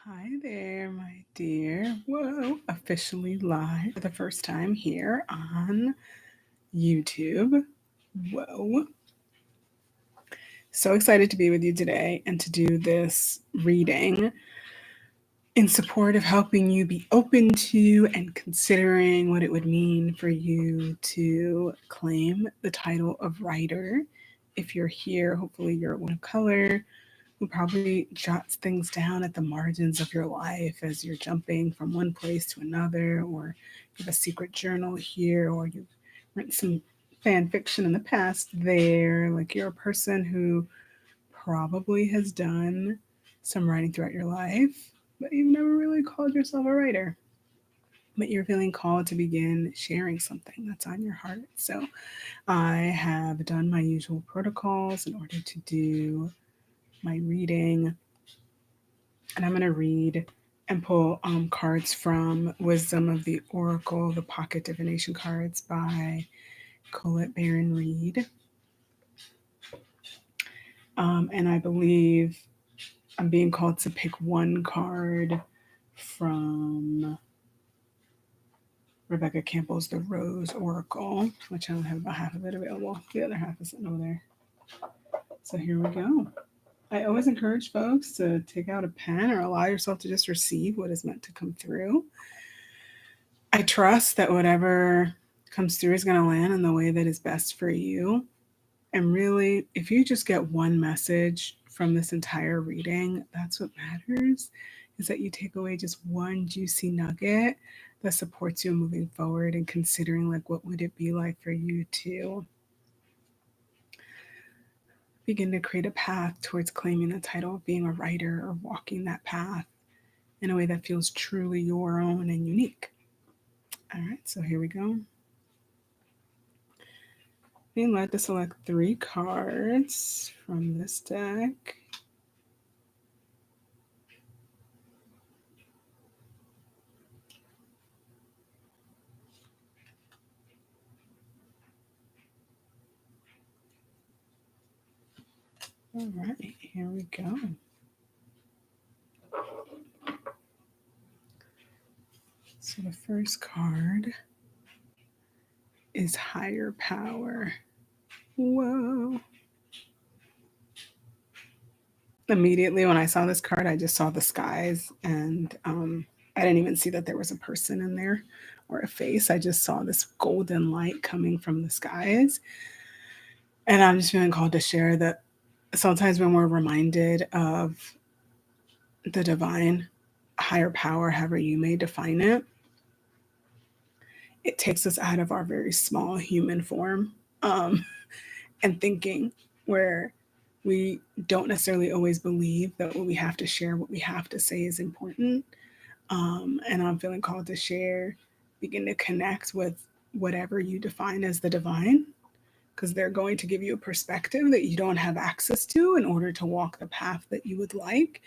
Hi there, my dear. Whoa, officially live for the first time here on YouTube. Whoa. So excited to be with you today and to do this reading in support of helping you be open to and considering what it would mean for you to claim the title of writer. If you're here, hopefully you're one of color who probably jots things down at the margins of your life as you're jumping from one place to another, or you have a secret journal here, or you've written some fan fiction in the past there. Like you're a person who probably has done some writing throughout your life, but you've never really called yourself a writer. But you're feeling called to begin sharing something that's on your heart. So I have done my usual protocols in order to do my reading, and I'm going to read and pull cards from Wisdom of the Oracle, the Pocket Divination cards by Colette Baron Reed. And I believe I'm being called to pick one card from Rebecca Campbell's The Rose Oracle, which I only have about half of it available. The other half is sitting over there. So here we go. I always encourage folks to take out a pen or allow yourself to just receive what is meant to come through. I trust that whatever comes through is going to land in the way that is best for you. And really, if you just get one message from this entire reading, that's what matters, is that you take away just one juicy nugget that supports you moving forward and considering like what would it be like for you to begin to create a path towards claiming the title of being a writer or walking that path in a way that feels truly your own and unique. All right, so here we go. Being led to select 3 cards from this deck. All right, here we go. So the first card is Higher Power. Whoa. Immediately when I saw this card, I just saw the skies, and I didn't even see that there was a person in there or a face. I just saw this golden light coming from the skies. And I'm just feeling called to share that sometimes when we're reminded of the divine, higher power, however you may define it, it takes us out of our very small human form, um, and thinking, where we don't necessarily always believe that what we have to share, what we have to say is important. And I'm feeling called to share, begin to connect with whatever you define as the divine, because they're going to give you a perspective that you don't have access to in order to walk the path that you would like,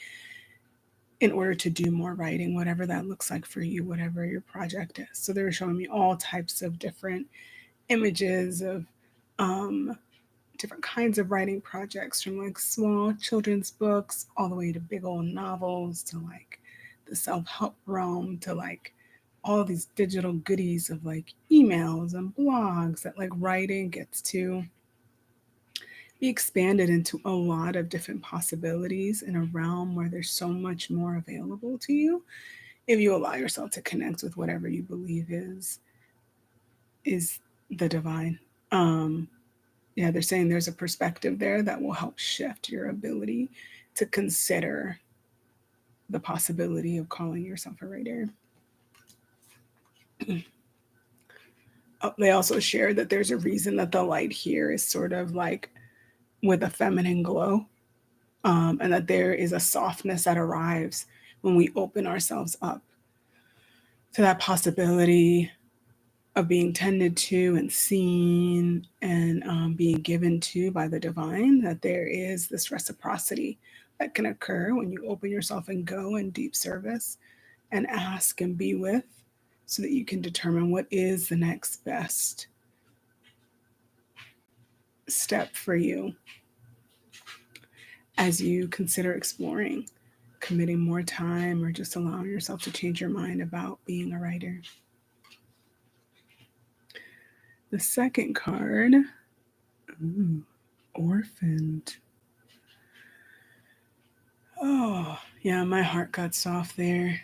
in order to do more writing, whatever that looks like for you, whatever your project is. So they're showing me all types of different images of different kinds of writing projects, from like small children's books all the way to big old novels, to like the self-help realm, to like all these digital goodies of like emails and blogs, that like writing gets to be expanded into a lot of different possibilities in a realm where there's so much more available to you if you allow yourself to connect with whatever you believe is the divine. um yeah, they're saying there's a perspective there that will help shift your ability to consider the possibility of calling yourself a writer. They also shared that there's a reason that the light here is sort of like with a feminine glow, and that there is a softness that arrives when we open ourselves up to that possibility of being tended to and seen, and being given to by the divine, that there is this reciprocity that can occur when you open yourself and go in deep service and ask and be with, so that you can determine what is the next best step for you as you consider exploring committing more time or just allowing yourself to change your mind about being a writer. The second card, ooh, orphaned. Oh, yeah, my heart got soft there.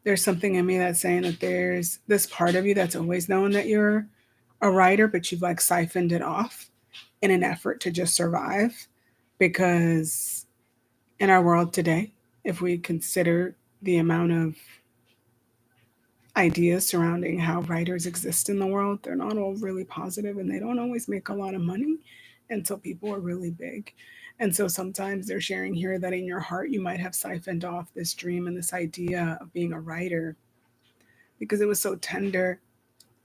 There's something in me that's saying that there's this part of you that's always known that you're a writer, but you've like siphoned it off in an effort to just survive. Because in our world today, if we consider the amount of ideas surrounding how writers exist in the world, they're not all really positive and they don't always make a lot of money until people are really big. And so sometimes they're sharing here that in your heart, you might have siphoned off this dream and this idea of being a writer because it was so tender.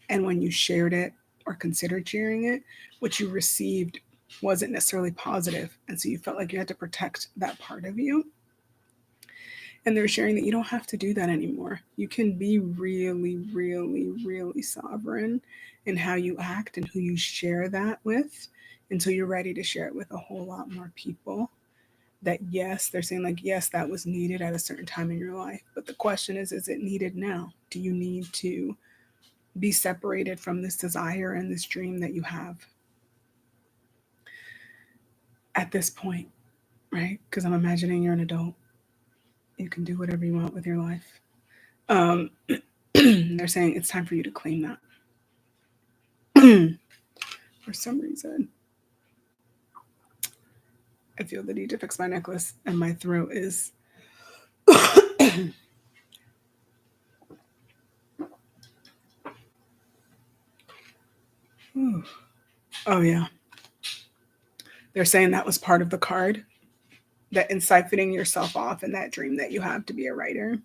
And when you shared it or considered sharing it, what you received wasn't necessarily positive. And so you felt like you had to protect that part of you. And they're sharing that you don't have to do that anymore. You can be really, really, really sovereign in how you act and who you share that with until you're ready to share it with a whole lot more people. That yes, they're saying like, yes, that was needed at a certain time in your life. But the question is it needed now? Do you need to be separated from this desire and this dream that you have at this point, right? Because I'm imagining you're an adult. You can do whatever you want with your life. Um, they're saying it's time for you to claim that. For some reason, I feel the need to fix my necklace, and my throat is. Oh, yeah. They're saying that was part of the card, that in siphoning yourself off in that dream that you have to be a writer,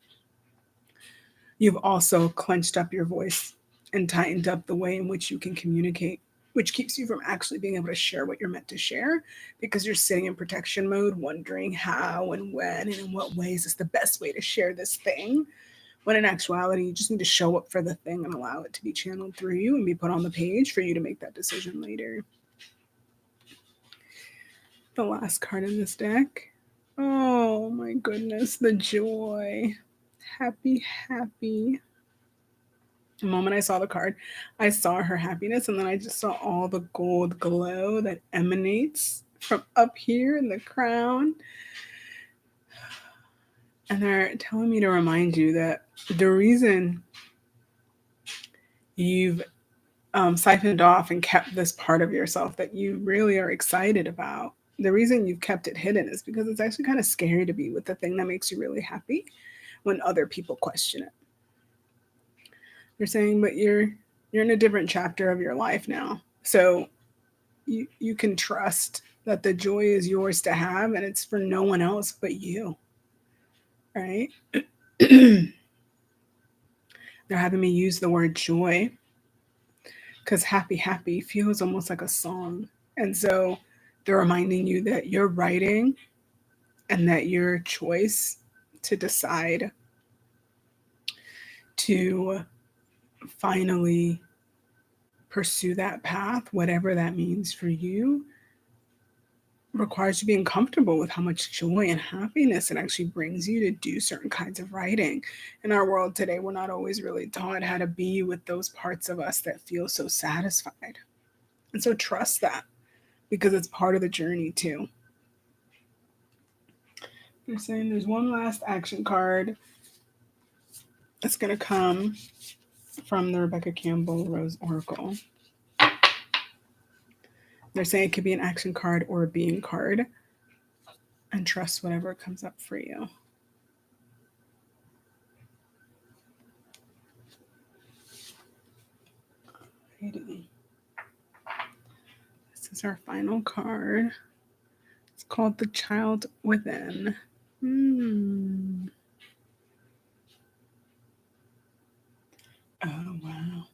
you've also clenched up your voice and tightened up the way in which you can communicate, which keeps you from actually being able to share what you're meant to share because you're sitting in protection mode, wondering how and when and in what ways is the best way to share this thing. When in actuality, you just need to show up for the thing and allow it to be channeled through you and be put on the page for you to make that decision later. The last card in this deck. Oh my goodness, the joy. Happy, happy. The moment I saw the card, I saw her happiness, and then I just saw all the gold glow that emanates from up here in the crown. And they're telling me to remind you that the reason you've siphoned off and kept this part of yourself that you really are excited about, the reason you've kept it hidden is because it's actually kind of scary to be with the thing that makes you really happy when other people question it. They're saying, but you're in a different chapter of your life now. So you can trust that the joy is yours to have and it's for no one else but you. Right? They're having me use the word joy because happy, happy feels almost like a song. And so they're reminding you that you're writing and that your choice to decide to finally pursue that path, whatever that means for you, requires you being comfortable with how much joy and happiness it actually brings you to do certain kinds of writing. In our world today, we're not always really taught how to be with those parts of us that feel so satisfied. And so trust that because it's part of the journey too. They're saying there's one last action card that's going to come from the Rebecca Campbell Rose Oracle. They're saying it could be an action card or a being card. And trust whatever comes up for you. Alrighty. This is our final card. It's called The Child Within. Oh, wow.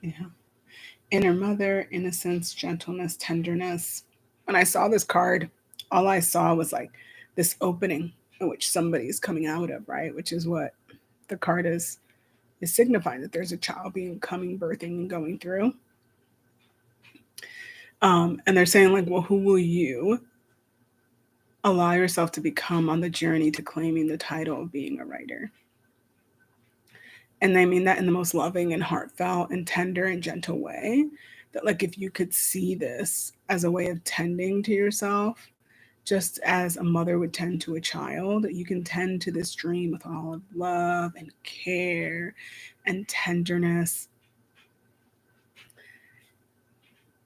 Yeah. Inner mother, innocence, gentleness, tenderness. When I saw this card, all I saw was like this opening in which somebody is coming out of, right? Which is what the card is signifying, that there's a child being coming, birthing, and going through. And they're saying like, well, who will you allow yourself to become on the journey to claiming the title of being a writer. And I mean that in the most loving and heartfelt and tender and gentle way. That, like, if you could see this as a way of tending to yourself, just as a mother would tend to a child, you can tend to this dream with all of love and care and tenderness.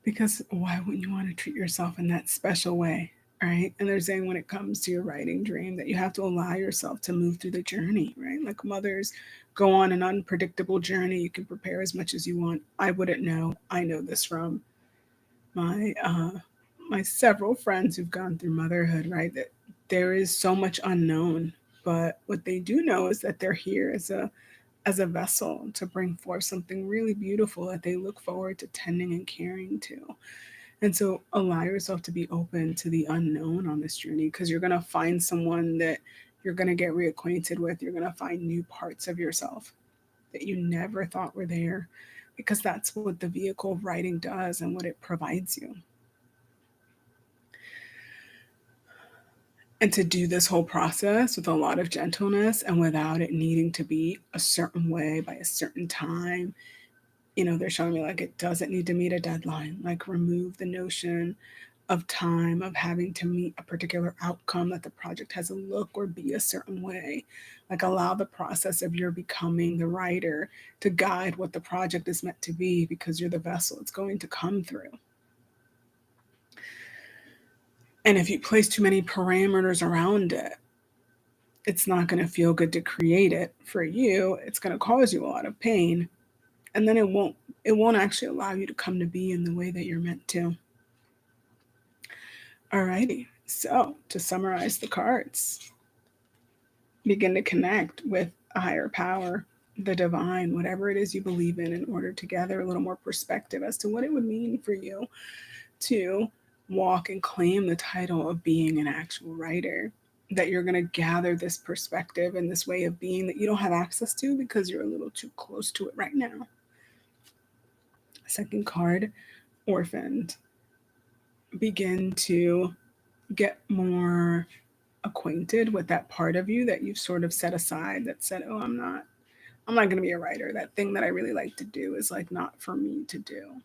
Because why wouldn't you want to treat yourself in that special way? Right. And they're saying when it comes to your writing dream that you have to allow yourself to move through the journey, right? Like mothers go on an unpredictable journey. You can prepare as much as you want. I wouldn't know. I know this from my my several friends who've gone through motherhood, right? That there is so much unknown. But what they do know is that they're here as a vessel to bring forth something really beautiful that they look forward to tending and caring to. And so allow yourself to be open to the unknown on this journey, because you're going to find someone that you're going to get reacquainted with. You're going to find new parts of yourself that you never thought were there, because that's what the vehicle of writing does and what it provides you. And to do this whole process with a lot of gentleness and without it needing to be a certain way by a certain time. They're showing me like it doesn't need to meet a deadline. Like, remove the notion of time, of having to meet a particular outcome, that the project has a look or be a certain way. Like, allow the process of your becoming the writer to guide what the project is meant to be, because you're the vessel it's going to come through. And if you place too many parameters around it, it's not going to feel good to create it for you. It's going to cause you a lot of pain. And then it won't actually allow you to come to be in the way that you're meant to. Alrighty. So to summarize the cards, begin to connect with a higher power, the divine, whatever it is you believe in order to gather a little more perspective as to what it would mean for you to walk and claim the title of being an actual writer. That you're going to gather this perspective and this way of being that you don't have access to because you're a little too close to it right now. Second card, orphaned. Begin to get more acquainted with that part of you that you've sort of set aside, that said, oh, I'm not going to be a writer. That thing that I really like to do is like not for me to do.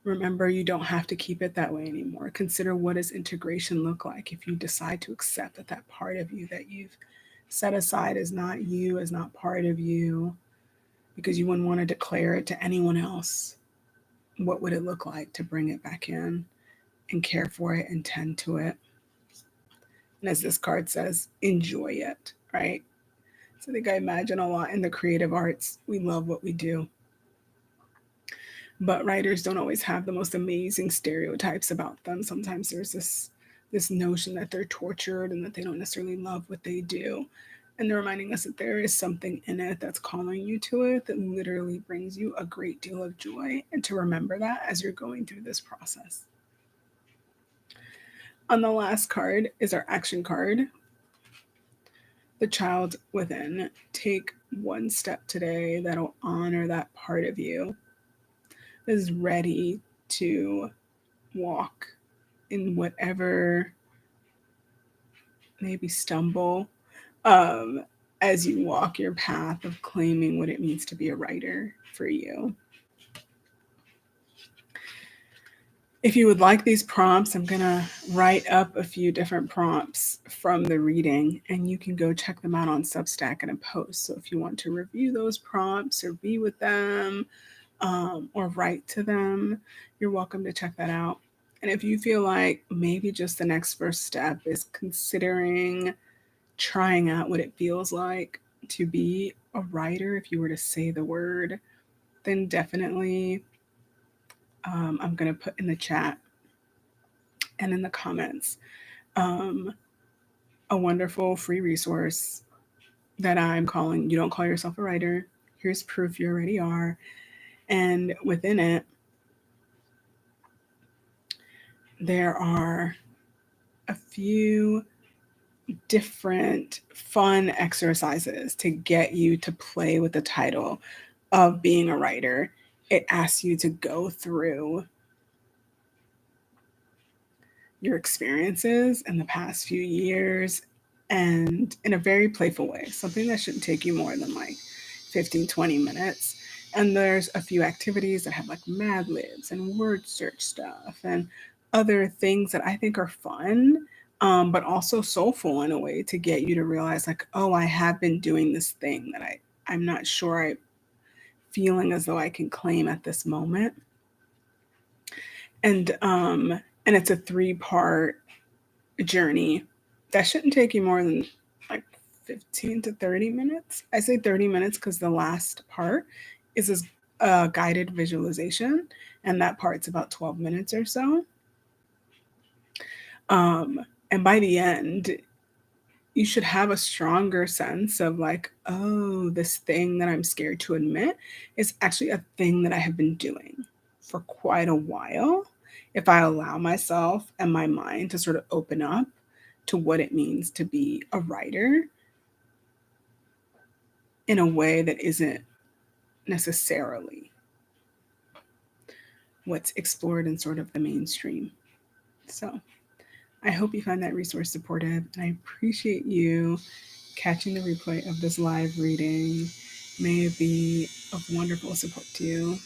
Remember, you don't have to keep it that way anymore. Consider, what does integration look like if you decide to accept that that part of you that you've set aside is not you, is not part of you, because you wouldn't want to declare it to anyone else. What would it look like to bring it back in and care for it and tend to it? And as this card says, enjoy it, right? So I think I imagine a lot in the creative arts. We love what we do. But writers don't always have the most amazing stereotypes about them. Sometimes there's this notion that they're tortured and that they don't necessarily love what they do. And they're reminding us that there is something in it that's calling you to it, that literally brings you a great deal of joy. And to remember that as you're going through this process. On the last card is our action card, the child within. Take one step today that'll honor that part of you that is ready to walk in whatever, maybe stumble, as you walk your path of claiming what it means to be a writer for you. If you would like these prompts, I'm going to write up a few different prompts from the reading, and you can go check them out on Substack in a post. So if you want to review those prompts or be with them, or write to them, you're welcome to check that out. And if you feel like maybe just the next first step is considering trying out what it feels like to be a writer, if you were to say the word, then definitely I'm going to put in the chat and in the comments a wonderful free resource that I'm calling You Don't Call Yourself a Writer. Here's proof you already are. And within it, there are a few different fun exercises to get you to play with the title of being a writer. It asks you to go through your experiences in the past few years, and in a very playful way, something that shouldn't take you more than like 15, 20 minutes. And there's a few activities that have like Mad Libs and word search stuff and other things that I think are fun, but also soulful in a way to get you to realize, like, oh, I have been doing this thing that I'm not sure I feeling as though I can claim at this moment. And it's a 3-part journey that shouldn't take you more than like 15 to 30 minutes. I say 30 minutes because the last part is this guided visualization, and that part's about 12 minutes or so. Um, and by the end, you should have a stronger sense of like, oh, this thing that I'm scared to admit is actually a thing that I have been doing for quite a while. If I allow myself and my mind to sort of open up to what it means to be a writer in a way that isn't necessarily what's explored in sort of the mainstream. So I hope you find that resource supportive, and I appreciate you catching the replay of this live reading. May it be of wonderful support to you,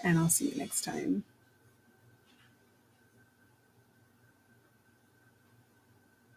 and I'll see you next time.